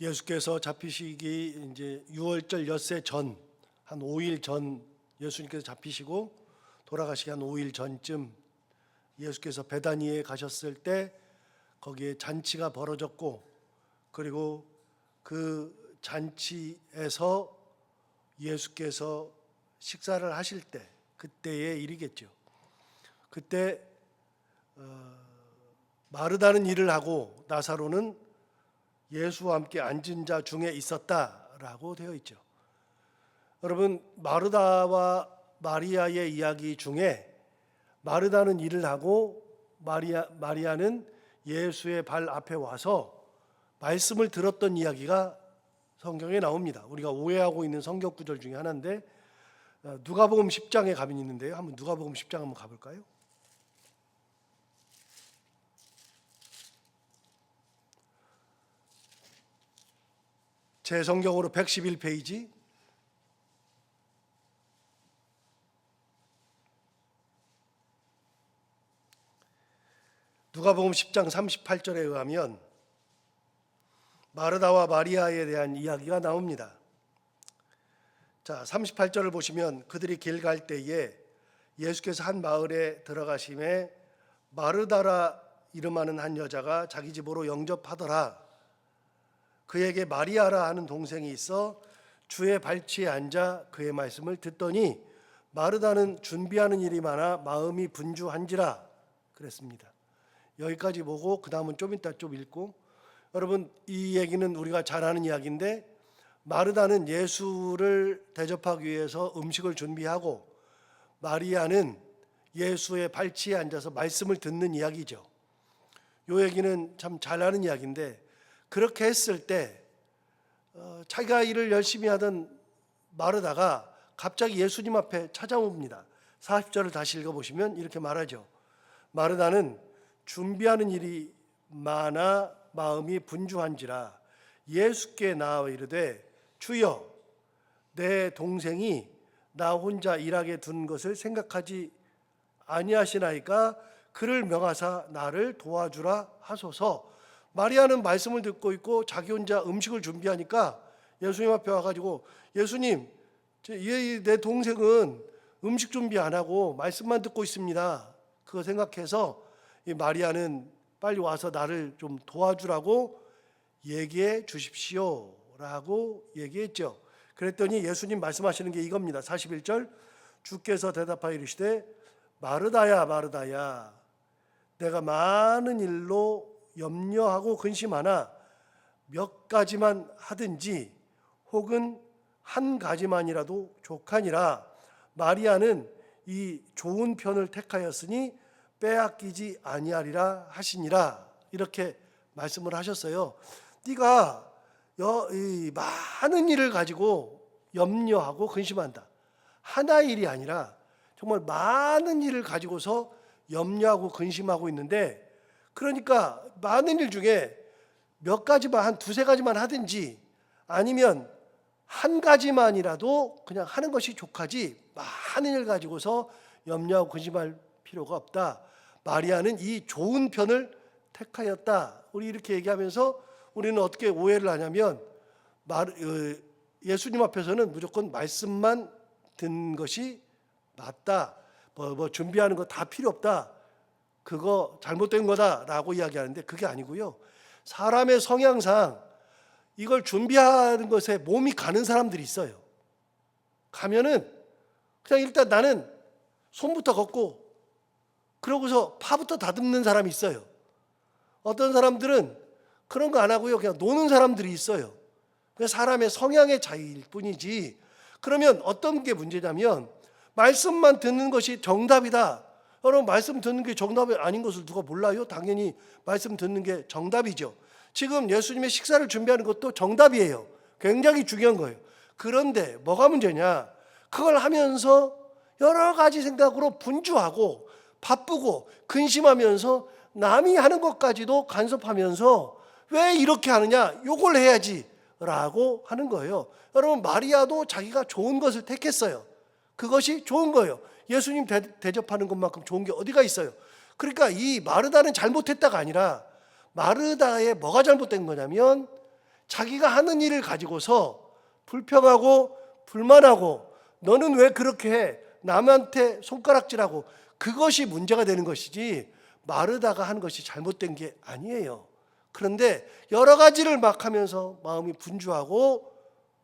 예수께서 잡히시기 이제 유월절 엿새 전, 한 5일 전 예수님께서 잡히시고 돌아가시기 한 5일 전쯤 예수께서 베다니에 가셨을 때 거기에 잔치가 벌어졌고, 그리고 그 잔치에서 예수께서 식사를 하실 때, 그때의 일이겠죠. 그때 마르다는 일을 하고 나사로는 예수와 함께 앉은 자 중에 있었다라고 되어 있죠. 여러분, 마르다와 마리아의 이야기 중에 마르다는 일을 하고 마리아는 예수의 발 앞에 와서 말씀을 들었던 이야기가 성경에 나옵니다. 우리가 오해하고 있는 성경 구절 중에 하나인데, 누가복음 10장에 가면 있는데요. 한번 누가복음 10장 한번 가볼까요? 제 성경으로 111페이지. 누가복음 10장 38절에 의하면 마르다와 마리아에 대한 이야기가 나옵니다. 자, 38절을 보시면 그들이 길 갈 때에 예수께서 한 마을에 들어가심에 마르다라 이름하는 한 여자가 자기 집으로 영접하더라. 그에게 마리아라 하는 동생이 있어 주의 발치에 앉아 그의 말씀을 듣더니 마르다는 준비하는 일이 많아 마음이 분주한지라 그랬습니다. 여기까지 보고 그 다음은 좀 이따 좀 읽고, 여러분 이 얘기는 우리가 잘 아는 이야기인데, 마르다는 예수를 대접하기 위해서 음식을 준비하고 마리아는 예수의 발치에 앉아서 말씀을 듣는 이야기죠. 이 얘기는 참 잘 아는 이야기인데, 그렇게 했을 때 자기가 일을 열심히 하던 마르다가 갑자기 예수님 앞에 찾아옵니다. 40절을 다시 읽어보시면 이렇게 말하죠. 마르다는 준비하는 일이 많아 마음이 분주한지라 예수께 나와 이르되 주여, 내 동생이 나 혼자 일하게 둔 것을 생각하지 아니하시나이까 그를 명하사 나를 도와주라 하소서. 마리아는 말씀을 듣고 있고 자기 혼자 음식을 준비하니까 예수님 앞에 와가지고, 예수님, 내 동생은 음식 준비 안 하고 말씀만 듣고 있습니다. 그거 생각해서 이 마리아는 빨리 와서 나를 좀 도와주라고 얘기해 주십시오 라고 얘기했죠. 그랬더니 예수님 말씀하시는 게 이겁니다. 41절, 주께서 대답하여 이르시되 마르다야 마르다야, 내가 많은 일로 염려하고 근심하나 몇 가지만 하든지 혹은 한 가지만이라도 족하니라. 마리아는 이 좋은 편을 택하였으니 빼앗기지 아니하리라 하시니라. 이렇게 말씀을 하셨어요. 네가 이 많은 일을 가지고 염려하고 근심한다. 하나의 일이 아니라 정말 많은 일을 가지고서 염려하고 근심하고 있는데, 그러니까 많은 일 중에 몇 가지만, 한 두세 가지만 하든지 아니면 한 가지만이라도 그냥 하는 것이 족하지 많은 일 가지고서 염려하고 근심할 필요가 없다. 마리아는 이 좋은 편을 택하였다. 우리 이렇게 얘기하면서 우리는 어떻게 오해를 하냐면, 예수님 앞에서는 무조건 말씀만 듣는 것이 맞다. 뭐 준비하는 거 다 필요 없다. 그거 잘못된 거다라고 이야기하는데 그게 아니고요. 사람의 성향상 이걸 준비하는 것에 몸이 가는 사람들이 있어요. 가면은 그냥 일단 나는 손부터 걷고 그러고서 파부터 다듬는 사람이 있어요. 어떤 사람들은 그런 거 안 하고요. 그냥 노는 사람들이 있어요. 사람의 성향의 차이일 뿐이지. 그러면 어떤 게 문제냐면, 말씀만 듣는 것이 정답이다. 여러분, 말씀 듣는 게 정답이 아닌 것을 누가 몰라요? 당연히 말씀 듣는 게 정답이죠. 지금 예수님의 식사를 준비하는 것도 정답이에요. 굉장히 중요한 거예요. 그런데 뭐가 문제냐? 그걸 하면서 여러 가지 생각으로 분주하고 바쁘고 근심하면서 남이 하는 것까지도 간섭하면서 왜 이렇게 하느냐? 요걸 해야지 라고 하는 거예요. 여러분, 마리아도 자기가 좋은 것을 택했어요. 그것이 좋은 거예요. 예수님 대접하는 것만큼 좋은 게 어디가 있어요. 그러니까 이 마르다는 잘못했다가 아니라, 마르다의 뭐가 잘못된 거냐면 자기가 하는 일을 가지고서 불평하고 불만하고 너는 왜 그렇게 해? 남한테 손가락질하고 그것이 문제가 되는 것이지 마르다가 한 것이 잘못된 게 아니에요. 그런데 여러 가지를 막 하면서 마음이 분주하고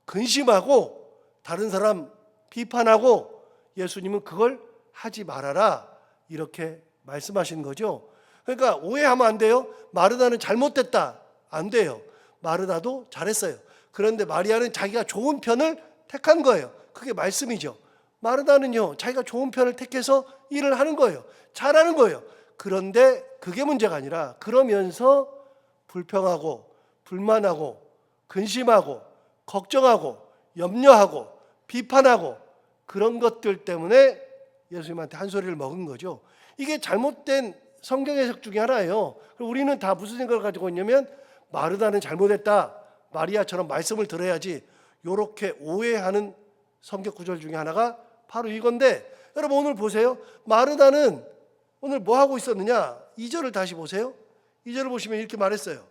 근심하고 다른 사람 비판하고 예수님은 그걸 하지 말아라 이렇게 말씀하신 거죠. 그러니까 오해하면 안 돼요. 마르다는 잘못됐다. 안 돼요. 마르다도 잘했어요. 그런데 마리아는 자기가 좋은 편을 택한 거예요. 그게 말씀이죠. 마르다는요, 자기가 좋은 편을 택해서 일을 하는 거예요. 잘하는 거예요. 그런데 그게 문제가 아니라 그러면서 불평하고 불만하고 근심하고 걱정하고 염려하고 비판하고 그런 것들 때문에 예수님한테 한 소리를 먹은 거죠. 이게 잘못된 성경 해석 중에 하나예요. 우리는 다 무슨 생각을 가지고 있냐면 마르다는 잘못했다. 마리아처럼 말씀을 들어야지. 이렇게 오해하는 성경 구절 중에 하나가 바로 이건데 여러분 오늘 보세요. 마르다는 오늘 뭐 하고 있었느냐? 2절을 다시 보세요. 2절을 보시면 이렇게 말했어요.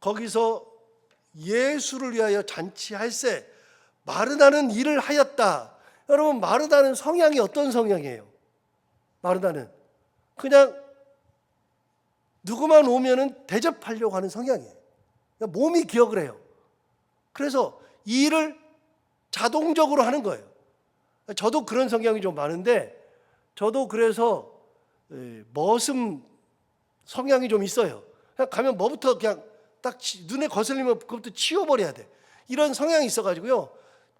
거기서 예수를 위하여 잔치할세 마르다는 일을 하였다. 여러분 마르다는 성향이 어떤 성향이에요? 마르다는 그냥 누구만 오면은 대접하려고 하는 성향이에요. 몸이 기억을 해요. 그래서 이 일을 자동적으로 하는 거예요. 저도 그런 성향이 좀 많은데 저도 그래서 머슴 성향이 좀 있어요. 그냥 가면 뭐부터 그냥 딱 눈에 거슬리면 그것부터 치워버려야 돼. 이런 성향이 있어가지고요.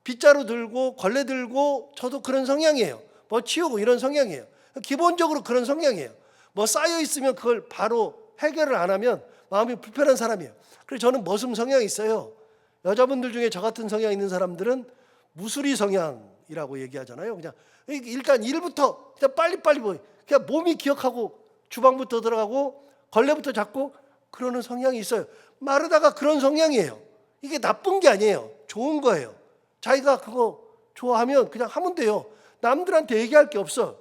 빗자루 들고 걸레 들고 저도 그런 성향이에요. 뭐 치우고 이런 성향이에요. 기본적으로 그런 성향이에요. 뭐 쌓여 있으면 그걸 바로 해결을 안 하면 마음이 불편한 사람이에요. 그래서 저는 머슴 성향이 있어요. 여자분들 중에 저 같은 성향 있는 사람들은 무수리 성향이라고 얘기하잖아요. 그냥 일단 일부터 그냥 빨리빨리 그냥 몸이 기억하고 주방부터 들어가고 걸레부터 잡고 그러는 성향이 있어요. 마르다가 그런 성향이에요. 이게 나쁜 게 아니에요. 좋은 거예요. 자기가 그거 좋아하면 그냥 하면 돼요. 남들한테 얘기할 게 없어.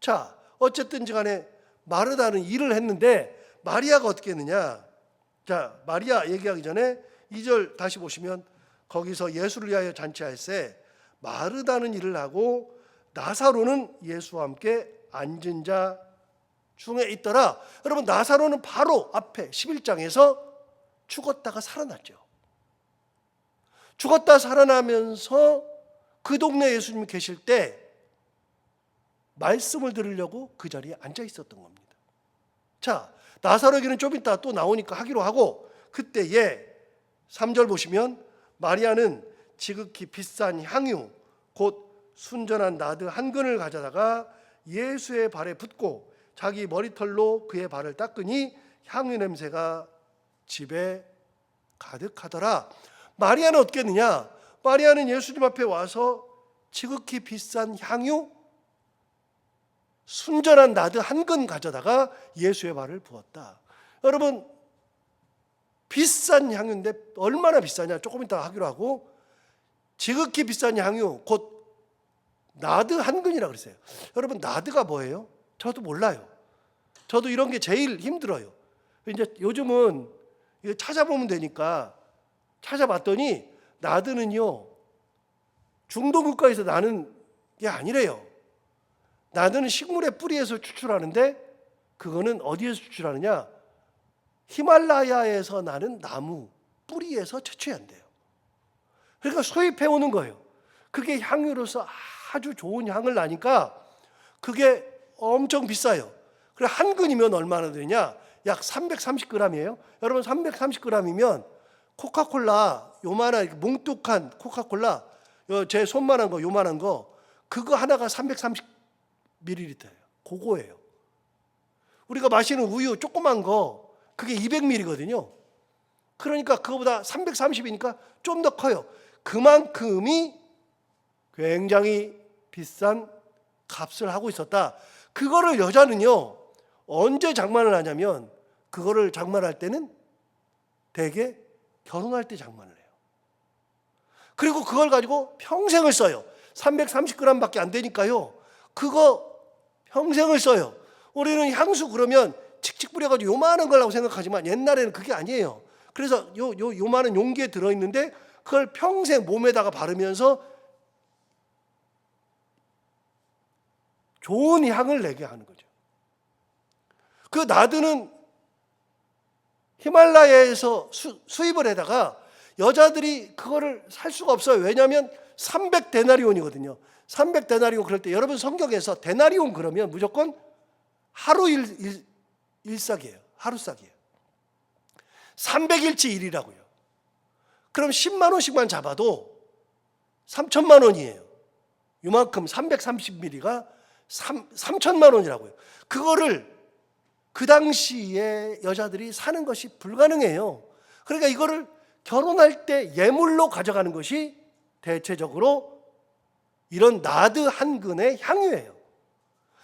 자, 어쨌든지 간에 마르다는 일을 했는데 마리아가 어떻게 했느냐? 자, 마리아 얘기하기 전에 2절 다시 보시면 거기서 예수를 위하여 잔치할세 마르다는 일을 하고 나사로는 예수와 함께 앉은 자 중에 있더라. 여러분 나사로는 바로 앞에 11장에서 죽었다가 살아났죠. 죽었다 살아나면서 그 동네 예수님이 계실 때 말씀을 들으려고 그 자리에 앉아 있었던 겁니다. 자, 나사로 얘기는 좀 이따 또 나오니까 하기로 하고 그때에 3절 보시면 마리아는 지극히 비싼 향유 곧 순전한 나드 한 근을 가져다가 예수의 발에 붓고 자기 머리털로 그의 발을 닦으니 향유 냄새가 집에 가득하더라. 마리아는 어떻게 했느냐? 마리아는 예수님 앞에 와서 지극히 비싼 향유 순전한 나드 한 근 가져다가 예수의 발을 부었다. 여러분 비싼 향유인데 얼마나 비싸냐? 조금 이따 하기로 하고 지극히 비싼 향유 곧 나드 한 근이라고 그랬어요. 여러분 나드가 뭐예요? 저도 몰라요. 저도 이런 게 제일 힘들어요. 이제 요즘은 이거 찾아보면 되니까 찾아봤더니 나드는요 중동 국가에서 나는 게 아니래요. 나드는 식물의 뿌리에서 추출하는데 그거는 어디에서 추출하느냐? 히말라야에서 나는 나무 뿌리에서 채취한대요. 그러니까 수입해 오는 거예요. 그게 향유로서 아주 좋은 향을 나니까 그게 엄청 비싸요. 그래 한 근이면 얼마나 되냐? 약 330g이에요. 여러분 330g이면 코카콜라 요만한 뭉뚝한 코카콜라 제 손만한 거 요만한 거 그거 하나가 330ml예요. 그거예요. 우리가 마시는 우유 조그만 거 그게 200ml거든요. 그러니까 그거보다 330이니까 좀 더 커요. 그만큼이 굉장히 비싼 값을 하고 있었다. 그거를 여자는요 언제 장만을 하냐면 그거를 장만할 때는 대개 결혼할 때 장만을 해요. 그리고 그걸 가지고 평생을 써요. 330g밖에 안 되니까요. 그거 평생을 써요. 우리는 향수 그러면 칙칙 뿌려가지고 요만한 거라고 생각하지만 옛날에는 그게 아니에요. 그래서 요만한 용기에 들어있는데 그걸 평생 몸에다가 바르면서 좋은 향을 내게 하는 거죠. 그 나드는 히말라야에서 수입을 해다가 여자들이 그거를 살 수가 없어요. 왜냐하면 300데나리온이거든요. 300데나리온. 그럴 때 여러분 성경에서 데나리온 그러면 무조건 하루 일삭이에요. 하루싹이에요. 300일치 일이라고요. 그럼 10만 원씩만 잡아도 3천만 원이에요. 요만큼 330ml가 3천만 원이라고요. 그거를 그 당시에 여자들이 사는 것이 불가능해요. 그러니까 이거를 결혼할 때 예물로 가져가는 것이 대체적으로 이런 나드 한 근의 향유예요.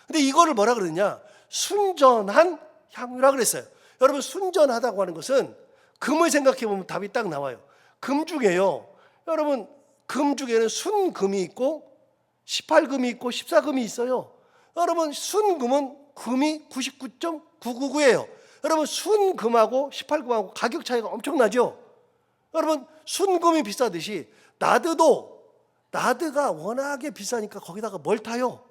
근데 이거를 뭐라 그러냐? 순전한 향유라 그랬어요. 여러분, 순전하다고 하는 것은 금을 생각해 보면 답이 딱 나와요. 금 중에요, 여러분, 금 중에는 순금이 있고 18금이 있고 14금이 있어요. 여러분, 순금은 금이 99.999예요. 여러분, 순금하고 18금하고 가격 차이가 엄청나죠. 여러분, 순금이 비싸듯이 나드가 워낙에 비싸니까 거기다가 뭘 타요?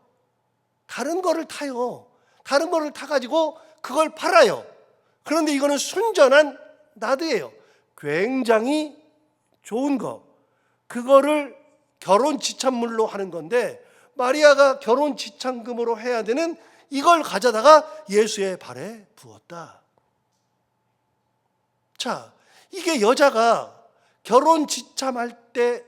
다른 거를 타요. 다른 거를 타가지고 그걸 팔아요. 그런데 이거는 순전한 나드예요. 굉장히 좋은 거. 그거를 결혼 지참물로 하는 건데 마리아가 결혼 지참금으로 해야 되는 이걸 가져다가 예수의 발에 부었다. 자, 이게 여자가 결혼 지참할 때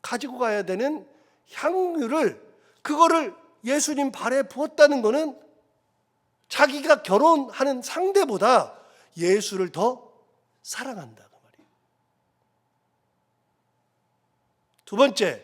가지고 가야 되는 향유를, 그거를 예수님 발에 부었다는 것은 자기가 결혼하는 상대보다 예수를 더 사랑한다 그 말이에요. 두 번째,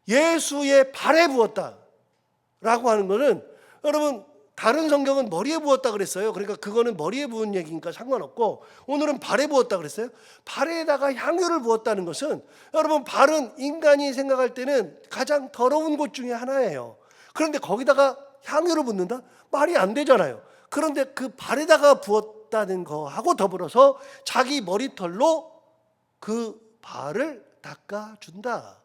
예수의 발에 부었다라고 하는 것은, 여러분, 다른 성경은 머리에 부었다 그랬어요. 그러니까 그거는 머리에 부은 얘기니까 상관없고, 오늘은 발에 부었다 그랬어요. 발에다가 향유를 부었다는 것은, 여러분, 발은 인간이 생각할 때는 가장 더러운 곳 중에 하나예요. 그런데 거기다가 향유를 붓는다? 말이 안 되잖아요. 그런데 그 발에다가 부었다는 거하고 더불어서 자기 머리털로 그 발을 닦아준다.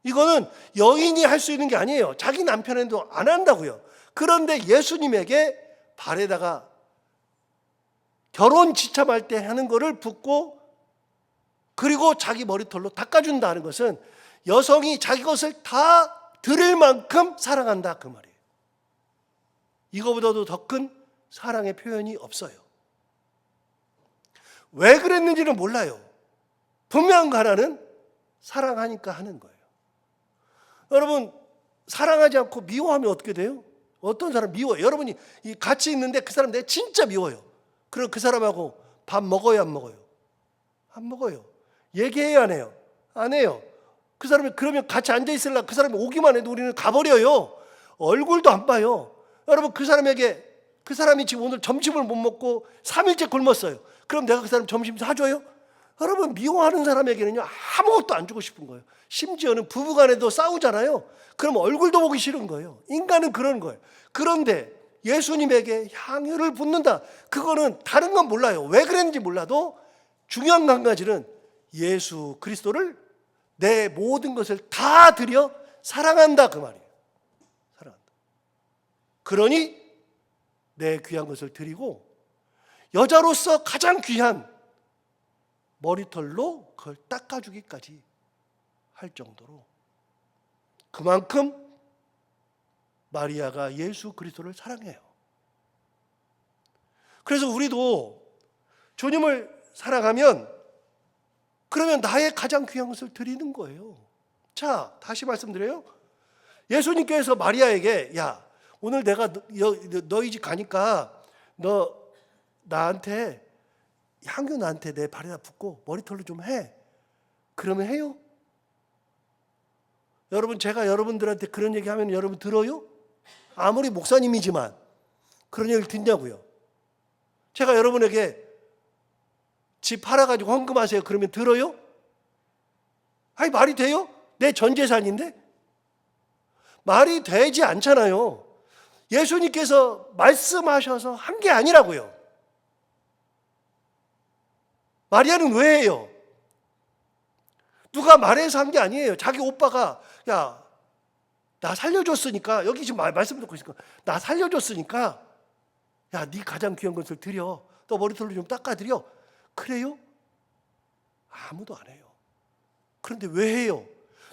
이거는 여인이 할 수 있는 게 아니에요. 자기 남편도 안 한다고요. 그런데 예수님에게 발에다가 결혼 지참할 때 하는 거를 붓고 그리고 자기 머리털로 닦아준다는 것은 여성이 자기 것을 다 드릴 만큼 사랑한다 그 말이에요. 이거보다도 더 큰 사랑의 표현이 없어요. 왜 그랬는지는 몰라요. 분명한 거 하나는 사랑하니까 하는 거예요. 여러분, 사랑하지 않고 미워하면 어떻게 돼요? 어떤 사람 미워요. 여러분이 같이 있는데 그 사람 내가 진짜 미워요. 그럼 그 사람하고 밥 먹어요, 안 먹어요? 안 먹어요. 얘기해요, 안 해요? 안 해요. 그 사람이 그러면 같이 앉아 있으려고 그 사람이 오기만 해도 우리는 가버려요. 얼굴도 안 봐요. 여러분, 그 사람이 지금 오늘 점심을 못 먹고 3일째 굶었어요. 그럼 내가 그 사람 점심 사줘요? 여러분, 미워하는 사람에게는요, 아무것도 안 주고 싶은 거예요. 심지어는 부부간에도 싸우잖아요. 그럼 얼굴도 보기 싫은 거예요. 인간은 그런 거예요. 그런데 예수님에게 향유를 붓는다. 그거는 다른 건 몰라요. 왜 그랬는지 몰라도 중요한 한 가지는 예수 그리스도를 내 모든 것을 다 드려 사랑한다 그 말이에요. 사랑한다. 그러니 내 귀한 것을 드리고 여자로서 가장 귀한 머리털로 그걸 닦아주기까지 할 정도로 그만큼 마리아가 예수 그리스도를 사랑해요. 그래서 우리도 주님을 사랑하면 그러면 나의 가장 귀한 것을 드리는 거예요. 자, 다시 말씀드려요. 예수님께서 마리아에게 야, 오늘 내가 너희 집 가니까 너 나한테 향유 나한테 내 발에다 붓고 머리털로 좀 해. 그러면 해요? 여러분, 제가 여러분들한테 그런 얘기하면 여러분 들어요? 아무리 목사님이지만 그런 얘기를 듣냐고요? 제가 여러분에게 집 팔아가지고 헌금하세요. 그러면 들어요? 아니, 말이 돼요? 내 전 재산인데? 말이 되지 않잖아요. 예수님께서 말씀하셔서 한 게 아니라고요. 마리아는 왜 해요? 누가 말해서 한 게 아니에요. 자기 오빠가 야, 나 살려줬으니까, 여기 지금 말씀 듣고 있으니까, 나 살려줬으니까 야, 네 가장 귀한 것을 드려. 또 머리털로 좀 닦아드려. 그래요? 아무도 안 해요. 그런데 왜 해요?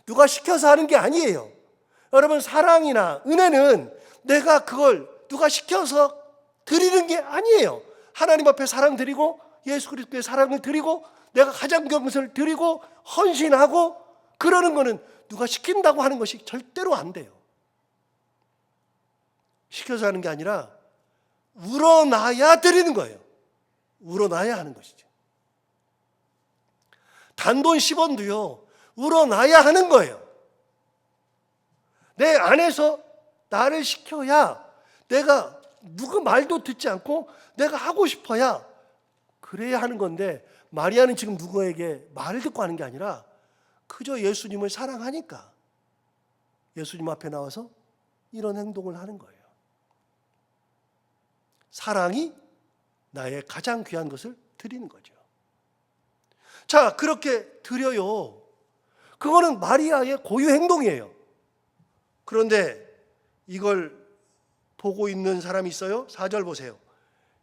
누가 시켜서 하는 게 아니에요. 여러분, 사랑이나 은혜는 내가 그걸 누가 시켜서 드리는 게 아니에요. 하나님 앞에 사랑 드리고 예수 그리스도의 사랑을 드리고 내가 가장 귀한 것을 드리고 헌신하고 그러는 거는 누가 시킨다고 하는 것이 절대로 안 돼요. 시켜서 하는 게 아니라 우러나야 드리는 거예요. 우러나야 하는 것이죠. 단돈 10원도요. 우러나야 하는 거예요. 내 안에서 나를 시켜야 내가 누구 말도 듣지 않고 내가 하고 싶어야 그래야 하는 건데 마리아는 지금 누구에게 말을 듣고 하는 게 아니라 그저 예수님을 사랑하니까 예수님 앞에 나와서 이런 행동을 하는 거예요. 사랑이 나의 가장 귀한 것을 드리는 거죠. 자, 그렇게 드려요. 그거는 마리아의 고유 행동이에요. 그런데 이걸 보고 있는 사람이 있어요. 4절 보세요.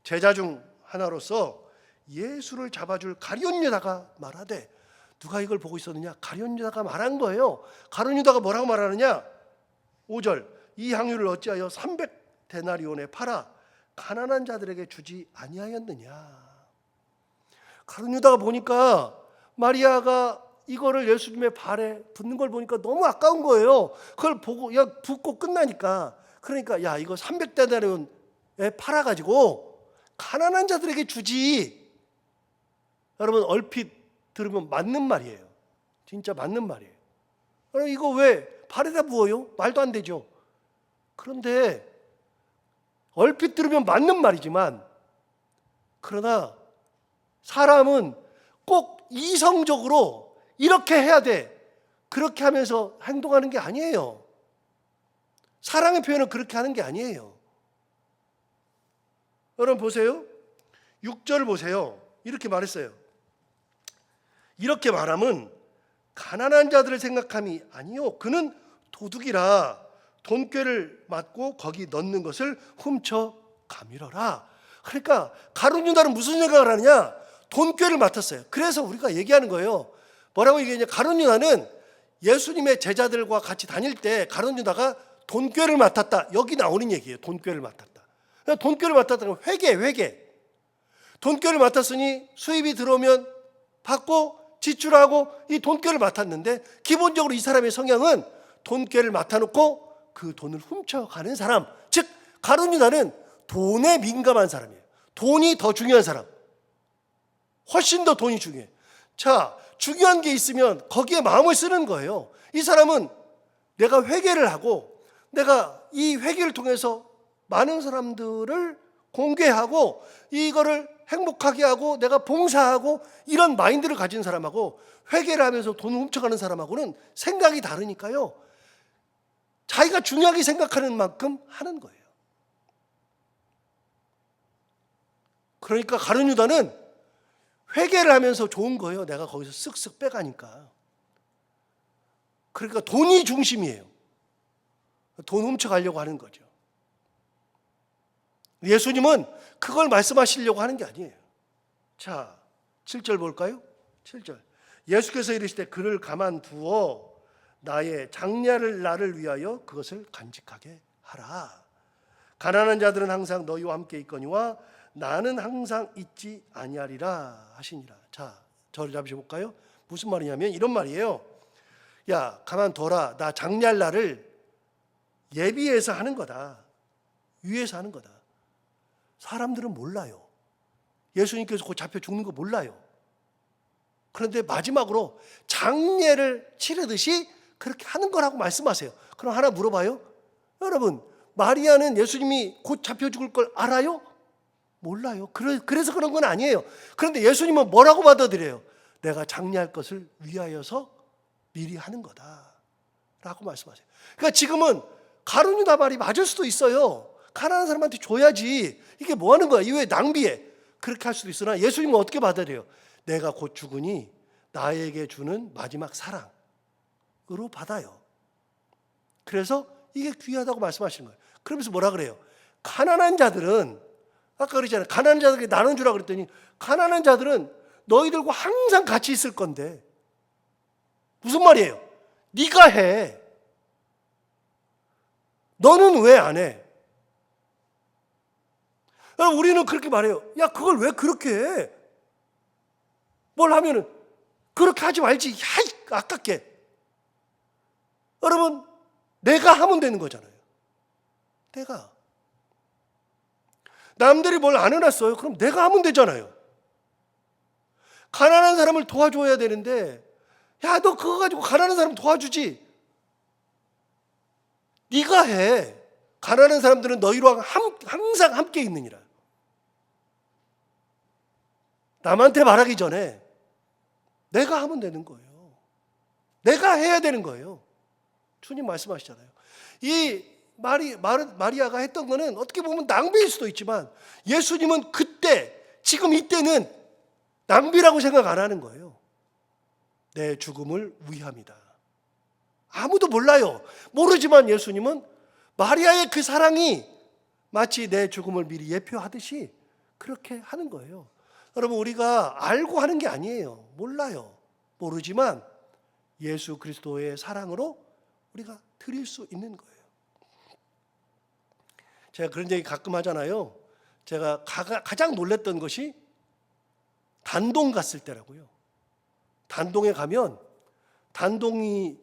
제자 중 하나로서 예수를 잡아줄 가룟 유다가 말하되, 누가 이걸 보고 있었느냐? 가룟 유다가 말한 거예요. 가룟 유다가 뭐라고 말하느냐? 5절, 이 향유를 어찌하여 300데나리온에 팔아 가난한 자들에게 주지 아니하였느냐? 가룟 유다가 보니까 마리아가 이거를 예수님의 발에 붓는 걸 보니까 너무 아까운 거예요. 그걸 보고 야 붓고 끝나니까, 그러니까 야 이거 300데나리온에 팔아가지고 가난한 자들에게 주지. 여러분, 얼핏 들으면 맞는 말이에요. 진짜 맞는 말이에요. 그럼 이거 왜 발에다 부어요? 말도 안 되죠. 그런데 얼핏 들으면 맞는 말이지만, 그러나 사람은 꼭 이성적으로 이렇게 해야 돼, 그렇게 하면서 행동하는 게 아니에요. 사랑의 표현은 그렇게 하는 게 아니에요. 여러분 보세요. 6절 보세요. 이렇게 말했어요. 이렇게 말함은 가난한 자들을 생각함이 아니요, 그는 도둑이라 돈꾀를 맞고 거기 넣는 것을 훔쳐 가밀어라. 그러니까 가룟 유다는 무슨 생각을 하느냐? 돈꾀를 맡았어요. 그래서 우리가 얘기하는 거예요. 뭐라고 얘기했냐? 가룟 유다는 예수님의 제자들과 같이 다닐 때 가룟 유다가 돈꾀를 맡았다. 여기 나오는 얘기예요. 돈꾀를 맡았다. 돈꾀를 맡았다는 건 회계. 돈꾀를 맡았으니 수입이 들어오면 받고 지출하고 이 돈꾀를 맡았는데, 기본적으로 이 사람의 성향은 돈꾀를 맡아놓고 그 돈을 훔쳐가는 사람, 즉 가룟 유다는 돈에 민감한 사람이에요. 돈이 더 중요한 사람. 훨씬 더 돈이 중요해. 자, 중요한 게 있으면 거기에 마음을 쓰는 거예요. 이 사람은 내가 회개를 하고 내가 이 회개를 통해서 많은 사람들을 공개하고 이거를 행복하게 하고 내가 봉사하고 이런 마인드를 가진 사람하고 회개를 하면서 돈을 훔쳐가는 사람하고는 생각이 다르니까요. 자기가 중요하게 생각하는 만큼 하는 거예요. 그러니까 가룟 유다는 회개를 하면서 좋은 거예요. 내가 거기서 쓱쓱 빼가니까. 그러니까 돈이 중심이에요. 돈 훔쳐가려고 하는 거죠. 예수님은 그걸 말씀하시려고 하는 게 아니에요. 자, 7절 볼까요? 7절. 예수께서 이르시되 그를 가만 두어 나의 장례를 나를 위하여 그것을 간직하게 하라. 가난한 자들은 항상 너희와 함께 있거니와 나는 항상 있지 아니하리라 하시니라. 자, 저를 잡으셔 볼까요? 무슨 말이냐면 이런 말이에요. 야, 가만 둬라. 나 장례할 날을 예비해서 하는 거다. 위해서 하는 거다. 사람들은 몰라요. 예수님께서 곧 잡혀 죽는 거 몰라요. 그런데 마지막으로 장례를 치르듯이 그렇게 하는 거라고 말씀하세요. 그럼 하나 물어봐요. 여러분, 마리아는 예수님이 곧 잡혀 죽을 걸 알아요? 몰라요. 그래서 그런 건 아니에요. 그런데 예수님은 뭐라고 받아들여요? 내가 장례할 것을 위하여서 미리 하는 거다 라고 말씀하세요. 그러니까 지금은 가룟 유다 말이 맞을 수도 있어요. 가난한 사람한테 줘야지. 이게 뭐 하는 거야? 이왜 낭비해? 그렇게 할 수도 있으나 예수님은 어떻게 받아들여요? 내가 곧 죽으니 나에게 주는 마지막 사랑으로 받아요. 그래서 이게 귀하다고 말씀하시는 거예요. 그러면서 뭐라 그래요? 가난한 자들은, 아까 그러잖아요. 가난한 자들에게 나눠주라 그랬더니, 가난한 자들은 너희들과 항상 같이 있을 건데, 무슨 말이에요? 네가 해. 너는 왜 안 해? 여러분, 우리는 그렇게 말해요. 야, 그걸 왜 그렇게 해? 뭘 하면은 그렇게 하지 말지. 야, 아깝게. 여러분, 내가 하면 되는 거잖아요. 내가. 남들이 뭘 안 해놨어요. 그럼 내가 하면 되잖아요. 가난한 사람을 도와줘야 되는데, 야, 너 그거 가지고 가난한 사람 도와주지. 네가 해. 가난한 사람들은 너희와 항상 함께 있느니라. 남한테 말하기 전에 내가 하면 되는 거예요. 내가 해야 되는 거예요. 주님 말씀하시잖아요. 이 마리아가 했던 거는 어떻게 보면 낭비일 수도 있지만, 예수님은 그때, 지금 이때는 낭비라고 생각 안 하는 거예요. 내 죽음을 위함이다. 아무도 몰라요. 모르지만 예수님은 마리아의 그 사랑이 마치 내 죽음을 미리 예표하듯이 그렇게 하는 거예요. 여러분, 우리가 알고 하는 게 아니에요. 몰라요. 모르지만 예수 그리스도의 사랑으로 우리가 드릴 수 있는 거예요. 제가 그런 얘기 가끔 하잖아요. 제가 가장 놀랬던 것이 단동 갔을 때라고요. 단동에 가면, 단동이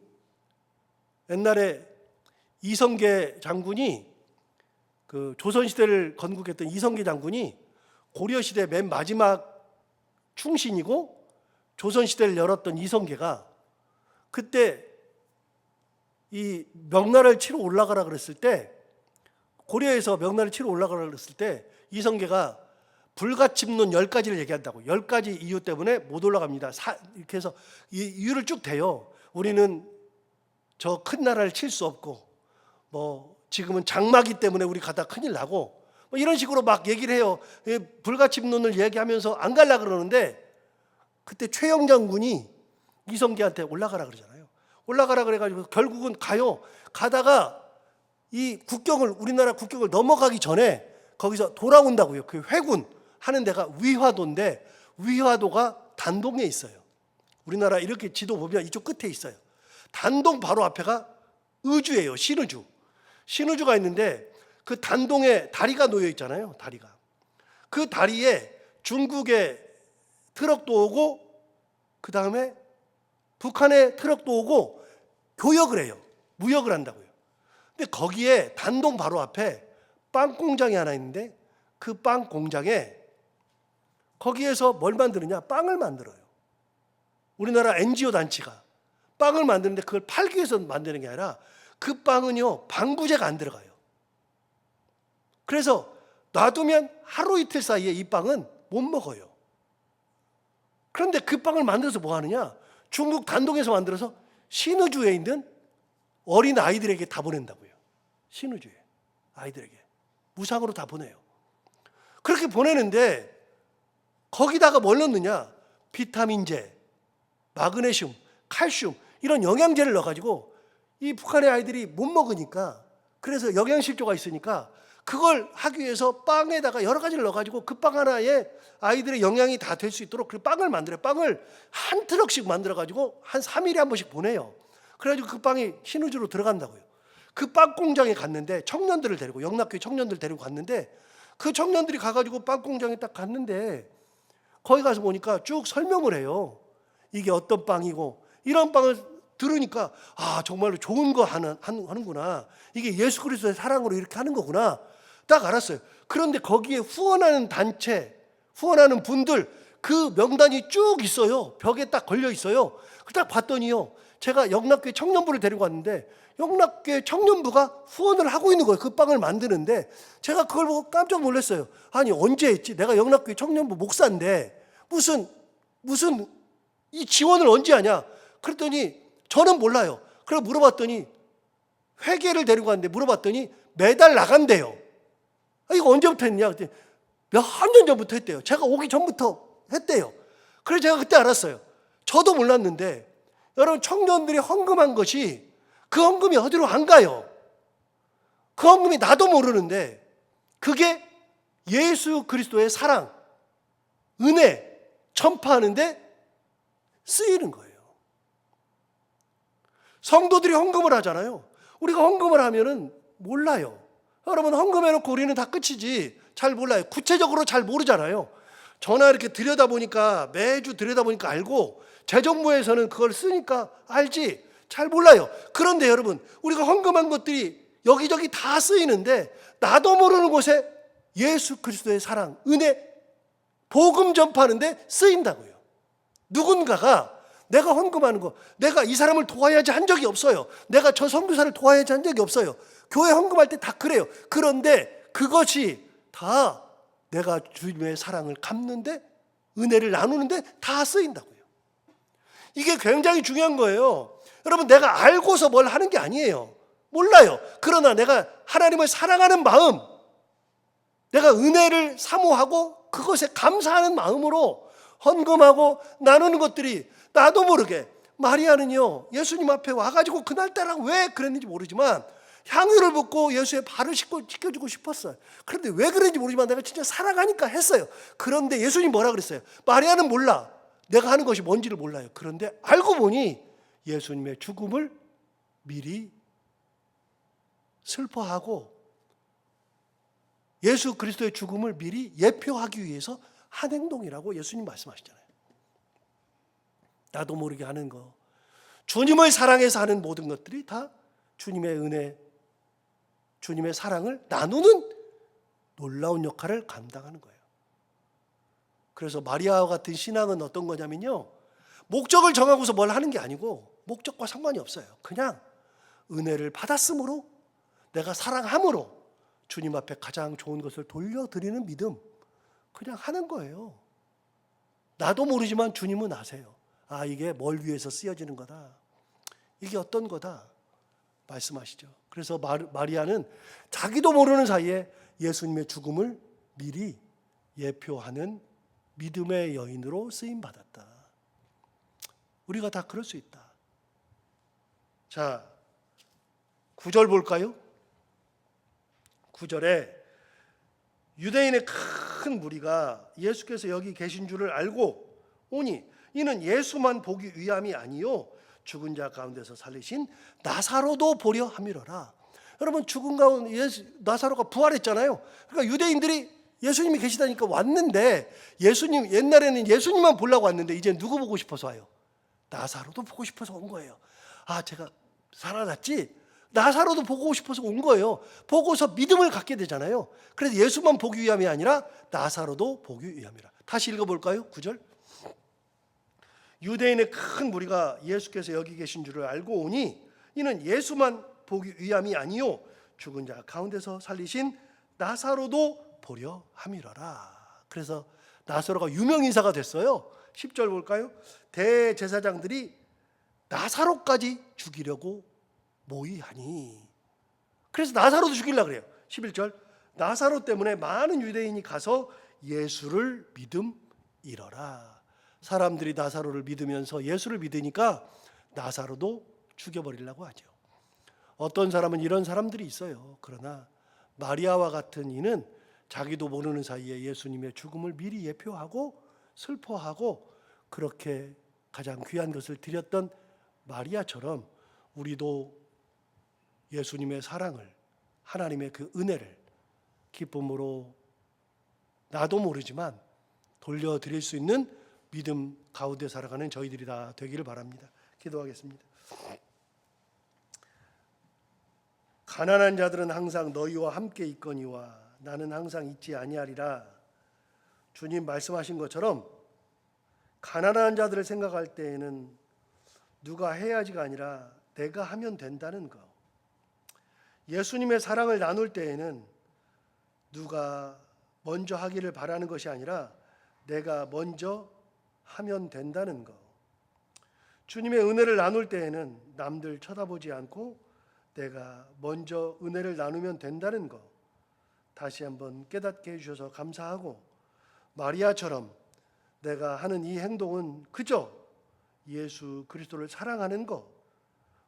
옛날에 이성계 장군이, 그 조선시대를 건국했던 이성계 장군이 고려시대 맨 마지막 충신이고 조선시대를 열었던 이성계가 그때 이 명나라를 치러 올라가라 그랬을 때, 고려에서 명나라를 치러 올라가라 그랬을 때 이성계가 불가침론 10가지를 얘기한다고. 10가지 이유 때문에 못 올라갑니다. 이렇게 해서 이 이유를 쭉 대요. 우리는 저 큰 나라를 칠 수 없고, 뭐 지금은 장마기 때문에 우리 가다 큰일 나고, 뭐 이런 식으로 막 얘기를 해요. 불가침론을 얘기하면서 안 갈라 그러는데, 그때 최영 장군이 이성계한테 올라가라 그러잖아요. 올라가라 그래가지고 결국은 가요. 가다가 이 국경을, 우리나라 국경을 넘어가기 전에 거기서 돌아온다고요. 그 회군 하는 데가 위화도인데, 위화도가 단동에 있어요. 우리나라 이렇게 지도 보면 이쪽 끝에 있어요. 단동 바로 앞에가 의주예요. 신의주. 신의주가 있는데 그 단동에 다리가 놓여 있잖아요. 다리가. 그 다리에 중국의 트럭도 오고, 그 다음에 북한의 트럭도 오고 교역을 해요. 무역을 한다고요. 근데 거기에 단동 바로 앞에 빵 공장이 하나 있는데, 그 빵 공장에 거기에서 뭘 만드느냐? 빵을 만들어요. 우리나라 NGO 단체가 빵을 만드는데 그걸 팔기 위해서 만드는 게 아니라, 그 빵은요 방부제가 안 들어가요. 그래서 놔두면 하루 이틀 사이에 이 빵은 못 먹어요. 그런데 그 빵을 만들어서 뭐 하느냐? 중국 단동에서 만들어서 신의주에 있는 어린 아이들에게 다 보낸다고요. 신의주에 아이들에게 무상으로 다 보내요. 그렇게 보내는데 거기다가 뭘 넣느냐? 비타민제, 마그네슘, 칼슘 이런 영양제를 넣어가지고 이 북한의 아이들이 못 먹으니까, 그래서 영양실조가 있으니까 그걸 하기 위해서 빵에다가 여러 가지를 넣어가지고 그 빵 하나에 아이들의 영양이 다 될 수 있도록 그 빵을 만들어요. 빵을 한 트럭씩 만들어가지고 한 3일에 한 번씩 보내요. 그래가지고 그 빵이 신의주로 들어간다고요. 그 빵 공장에 갔는데, 청년들을 데리고, 영락교회 청년들 데리고 갔는데, 그 청년들이 가가지고 빵 공장에 딱 갔는데 거기 가서 보니까 쭉 설명을 해요. 이게 어떤 빵이고, 이런 빵을 들으니까 아, 정말로 좋은 거 하는구나. 이게 예수 그리스도의 사랑으로 이렇게 하는 거구나. 딱 알았어요. 그런데 거기에 후원하는 단체, 후원하는 분들 그 명단이 쭉 있어요. 벽에 딱 걸려 있어요. 딱 봤더니요, 제가 영락교회 청년부를 데리고 왔는데 영락교회 청년부가 후원을 하고 있는 거예요. 그 빵을 만드는데 제가 그걸 보고 깜짝 놀랐어요. 아니, 언제 했지? 내가 영락교회 청년부 목사인데 무슨 이 지원을 언제 하냐? 그랬더니 저는 몰라요. 그래서 물어봤더니, 회계를 데리고 갔는데 물어봤더니 매달 나간대요. 이거 언제부터 했냐? 몇 년 전부터 했대요. 제가 오기 전부터 했대요. 그래서 제가 그때 알았어요. 저도 몰랐는데 여러분, 청년들이 헌금한 것이 그 헌금이 어디로 안 가요. 그 헌금이 나도 모르는데 그게 예수 그리스도의 사랑, 은혜 전파하는데 쓰이는 거예요. 성도들이 헌금을 하잖아요. 우리가 헌금을 하면은 몰라요. 여러분, 헌금해놓고 우리는 다 끝이지 잘 몰라요. 구체적으로 잘 모르잖아요. 전화 이렇게 들여다보니까, 매주 들여다보니까 알고, 재정부에서는 그걸 쓰니까 알지 잘 몰라요. 그런데 여러분, 우리가 헌금한 것들이 여기저기 다 쓰이는데 나도 모르는 곳에 예수 그리스도의 사랑, 은혜, 복음 전파하는데 쓰인다고요. 누군가가 내가 헌금하는 거, 내가 이 사람을 도와야지 한 적이 없어요. 내가 저 선교사를 도와야지 한 적이 없어요. 교회 헌금할 때 다 그래요. 그런데 그것이 다 내가 주님의 사랑을 갚는데, 은혜를 나누는데 다 쓰인다고요. 이게 굉장히 중요한 거예요. 여러분, 내가 알고서 뭘 하는 게 아니에요. 몰라요. 그러나 내가 하나님을 사랑하는 마음, 내가 은혜를 사모하고 그것에 감사하는 마음으로 헌금하고 나누는 것들이 나도 모르게, 마리아는요 예수님 앞에 와가지고 그날따라 왜 그랬는지 모르지만 향유를 붓고 예수의 발을 씻겨주고 싶었어요. 그런데 왜 그랬는지 모르지만 내가 진짜 사랑하니까 했어요. 그런데 예수님 뭐라 그랬어요? 마리아는 몰라. 내가 하는 것이 뭔지를 몰라요. 그런데 알고 보니 예수님의 죽음을 미리 슬퍼하고 예수 그리스도의 죽음을 미리 예표하기 위해서 한 행동이라고 예수님 말씀하시잖아요. 나도 모르게 하는 거, 주님을 사랑해서 하는 모든 것들이 다 주님의 은혜, 주님의 사랑을 나누는 놀라운 역할을 감당하는 거예요. 그래서 마리아와 같은 신앙은 어떤 거냐면요, 목적을 정하고서 뭘 하는 게 아니고 목적과 상관이 없어요. 그냥 은혜를 받았으므로, 내가 사랑함으로 주님 앞에 가장 좋은 것을 돌려드리는 믿음, 그냥 하는 거예요. 나도 모르지만 주님은 아세요. 아, 이게 뭘 위해서 쓰여지는 거다, 이게 어떤 거다 말씀하시죠. 그래서 마리아는 자기도 모르는 사이에 예수님의 죽음을 미리 예표하는 믿음의 여인으로 쓰임받았다. 우리가 다 그럴 수 있다. 자, 9절 볼까요? 9절에 유대인의 큰 무리가 예수께서 여기 계신 줄을 알고 오니 이는 예수만 보기 위함이 아니요 죽은 자 가운데서 살리신 나사로도 보려 함이로라. 여러분, 죽은 가운데 나사로가 부활했잖아요. 그러니까 유대인들이 예수님이 계시다니까 왔는데, 예수님, 옛날에는 예수님만 보려고 왔는데 이제 누구 보고 싶어서 와요? 나사로도 보고 싶어서 온 거예요. 아, 제가 살아났지? 나사로도 보고 싶어서 온 거예요. 보고서 믿음을 갖게 되잖아요. 그래서 예수만 보기 위함이 아니라 나사로도 보기 위함이라. 다시 읽어볼까요? 9절. 유대인의 큰 무리가 예수께서 여기 계신 줄을 알고 오니 이는 예수만 보기 위함이 아니요 죽은 자 가운데서 살리신 나사로도 보려 함이로라. 그래서 나사로가 유명인사가 됐어요. 10절 볼까요? 대제사장들이 나사로까지 죽이려고 모의하니. 그래서 나사로도 죽이려고 그래요. 11절. 나사로 때문에 많은 유대인이 가서 예수를 믿음이러라. 사람들이 나사로를 믿으면서 예수를 믿으니까 나사로도 죽여버리려고 하죠. 어떤 사람은 이런 사람들이 있어요. 그러나 마리아와 같은 이는 자기도 모르는 사이에 예수님의 죽음을 미리 예표하고 슬퍼하고 그렇게 가장 귀한 것을 드렸던 마리아처럼 우리도 예수님의 사랑을, 하나님의 그 은혜를 기쁨으로 나도 모르지만 돌려드릴 수 있는 믿음 가운데 살아가는 저희들이 다 되기를 바랍니다. 기도하겠습니다. 가난한 자들은 항상 너희와 함께 있거니와 나는 항상 있지 아니하리라. 주님 말씀하신 것처럼 가난한 자들을 생각할 때에는 누가 해야지가 아니라 내가 하면 된다는 것. 예수님의 사랑을 나눌 때에는 누가 먼저 하기를 바라는 것이 아니라 내가 먼저 하면 된다는 것. 주님의 은혜를 나눌 때에는 남들 쳐다보지 않고 내가 먼저 은혜를 나누면 된다는 것. 다시 한번 깨닫게 해주셔서 감사하고 마리아처럼 내가 하는 이 행동은 그저 예수 그리스도를 사랑하는 것,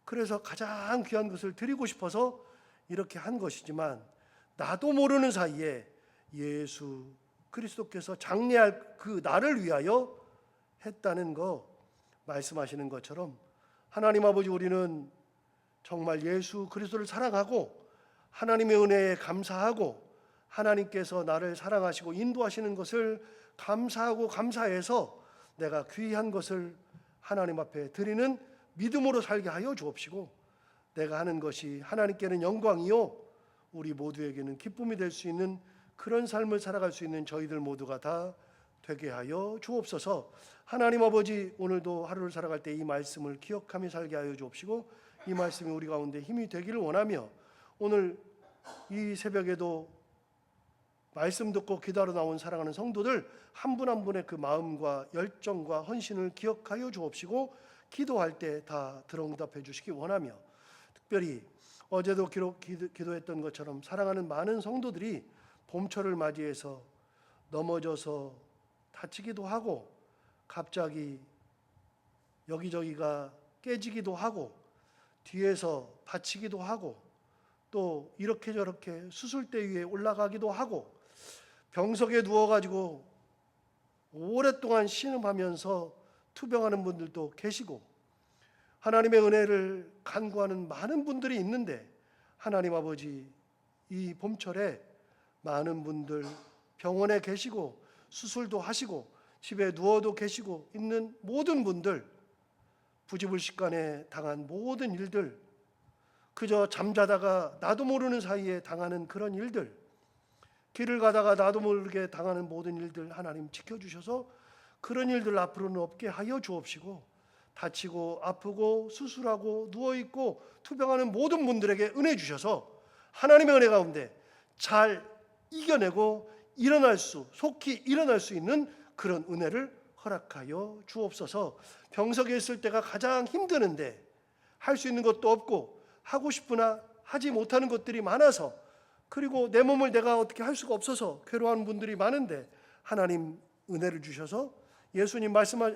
그래서 가장 귀한 것을 드리고 싶어서 이렇게 한 것이지만 나도 모르는 사이에 예수 그리스도께서 장래할 그 나를 위하여 했다는 거 말씀하시는 것처럼, 하나님 아버지, 우리는 정말 예수 그리스도를 사랑하고 하나님의 은혜에 감사하고 하나님께서 나를 사랑하시고 인도하시는 것을 감사하고 감사해서 내가 귀한 것을 하나님 앞에 드리는 믿음으로 살게 하여 주옵시고, 내가 하는 것이 하나님께는 영광이요 우리 모두에게는 기쁨이 될 수 있는 그런 삶을 살아갈 수 있는 저희들 모두가 다 되게 하여 주옵소서. 하나님 아버지, 오늘도 하루를 살아갈 때 이 말씀을 기억하며 살게 하여 주옵시고, 이 말씀이 우리 가운데 힘이 되기를 원하며, 오늘 이 새벽에도 말씀 듣고 기도하러 나온 사랑하는 성도들 한 분 한 분의 그 마음과 열정과 헌신을 기억하여 주옵시고, 기도할 때 다 들어응답해 주시기 원하며, 특별히 어제도 기도했던 것처럼 사랑하는 많은 성도들이 봄철을 맞이해서 넘어져서 다치기도 하고 갑자기 여기저기가 깨지기도 하고 뒤에서 다치기도 하고 또 이렇게 저렇게 수술대 위에 올라가기도 하고 병석에 누워가지고 오랫동안 신음하면서 투병하는 분들도 계시고, 하나님의 은혜를 간구하는 많은 분들이 있는데, 하나님 아버지, 이 봄철에 많은 분들 병원에 계시고 수술도 하시고 집에 누워도 계시고 있는 모든 분들, 부지불식간에 당한 모든 일들, 그저 잠자다가 나도 모르는 사이에 당하는 그런 일들, 길을 가다가 나도 모르게 당하는 모든 일들 하나님 지켜주셔서 그런 일들 앞으로는 없게 하여 주옵시고, 다치고 아프고 수술하고 누워있고 투병하는 모든 분들에게 은혜 주셔서 하나님의 은혜 가운데 잘 이겨내고 속히 일어날 수 있는 그런 은혜를 허락하여 주옵소서. 병석에 있을 때가 가장 힘드는데 할 수 있는 것도 없고 하고 싶으나 하지 못하는 것들이 많아서, 그리고 내 몸을 내가 어떻게 할 수가 없어서 괴로워하는 분들이 많은데, 하나님 은혜를 주셔서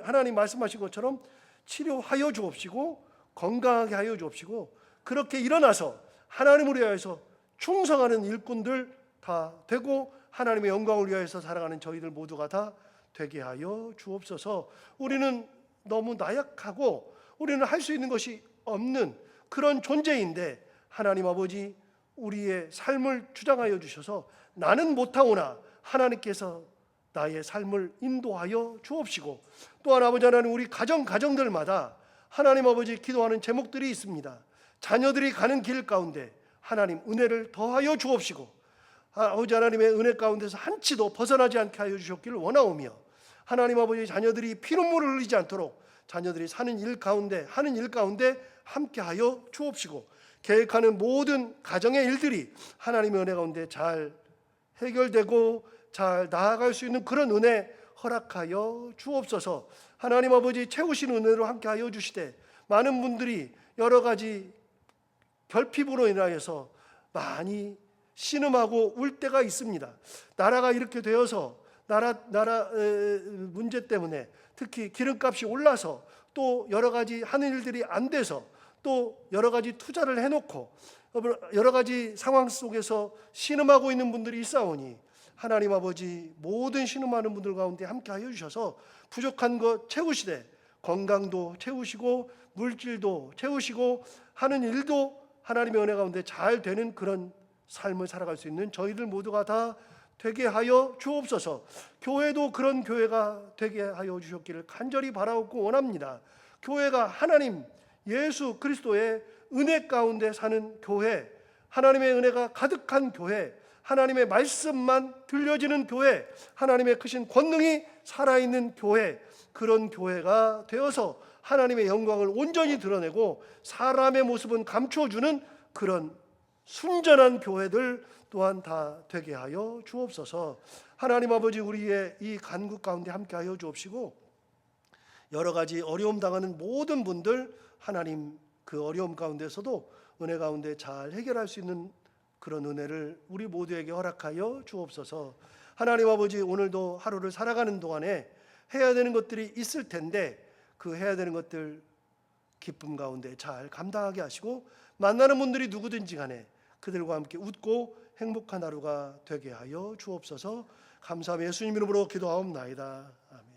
하나님 말씀하신 것처럼 치료하여 주옵시고 건강하게 하여 주옵시고, 그렇게 일어나서 하나님을 위하여서 충성하는 일꾼들 다 되고 하나님의 영광을 위하여서 살아가는 저희들 모두가 다 되게 하여 주옵소서. 우리는 너무 나약하고 우리는 할 수 있는 것이 없는 그런 존재인데, 하나님 아버지, 우리의 삶을 주장하여 주셔서 나는 못하오나 하나님께서 나의 삶을 인도하여 주옵시고, 또한 아버지 하나님, 우리 가정들마다 하나님 아버지 기도하는 제목들이 있습니다. 자녀들이 가는 길 가운데 하나님 은혜를 더하여 주옵시고, 아버지 하나님의 은혜 가운데서 한치도 벗어나지 않게 하여 주셨기를 원하오며, 하나님 아버지, 자녀들이 피눈물을 흘리지 않도록 자녀들이 하는 일 가운데 함께하여 주옵시고, 계획하는 모든 가정의 일들이 하나님의 은혜 가운데 잘 해결되고 잘 나아갈 수 있는 그런 은혜 허락하여 주옵소서. 하나님 아버지, 채우신 은혜로 함께하여 주시되, 많은 분들이 여러 가지 결핍으로 인하여서 많이 신음하고 울 때가 있습니다. 나라가 이렇게 되어서 나라 문제 때문에 특히 기름값이 올라서 또 여러 가지 하는 일들이 안 돼서 또 여러 가지 투자를 해놓고 여러 가지 상황 속에서 신음하고 있는 분들이 있사오니, 하나님 아버지, 모든 신음하는 분들 가운데 함께하여 주셔서 부족한 것 채우시되 건강도 채우시고 물질도 채우시고 하는 일도 하나님의 은혜 가운데 잘 되는 그런 삶을 살아갈 수 있는 저희들 모두가 다 되게 하여 주옵소서. 교회도 그런 교회가 되게 하여 주셨기를 간절히 바라옵고 원합니다. 교회가 하나님 예수 그리스도의 은혜 가운데 사는 교회, 하나님의 은혜가 가득한 교회, 하나님의 말씀만 들려지는 교회, 하나님의 크신 권능이 살아있는 교회, 그런 교회가 되어서 하나님의 영광을 온전히 드러내고 사람의 모습은 감춰주는 그런 순전한 교회들 또한 다 되게 하여 주옵소서. 하나님 아버지, 우리의 이 간구 가운데 함께하여 주옵시고, 여러 가지 어려움 당하는 모든 분들 하나님 그 어려움 가운데서도 은혜 가운데 잘 해결할 수 있는 그런 은혜를 우리 모두에게 허락하여 주옵소서. 하나님 아버지, 오늘도 하루를 살아가는 동안에 해야 되는 것들이 있을 텐데 그 해야 되는 것들 기쁨 가운데 잘 감당하게 하시고 만나는 분들이 누구든지 간에 그들과 함께 웃고 행복한 하루가 되게 하여 주옵소서. 감사하며 예수님 이름으로 기도하옵나이다. 아멘.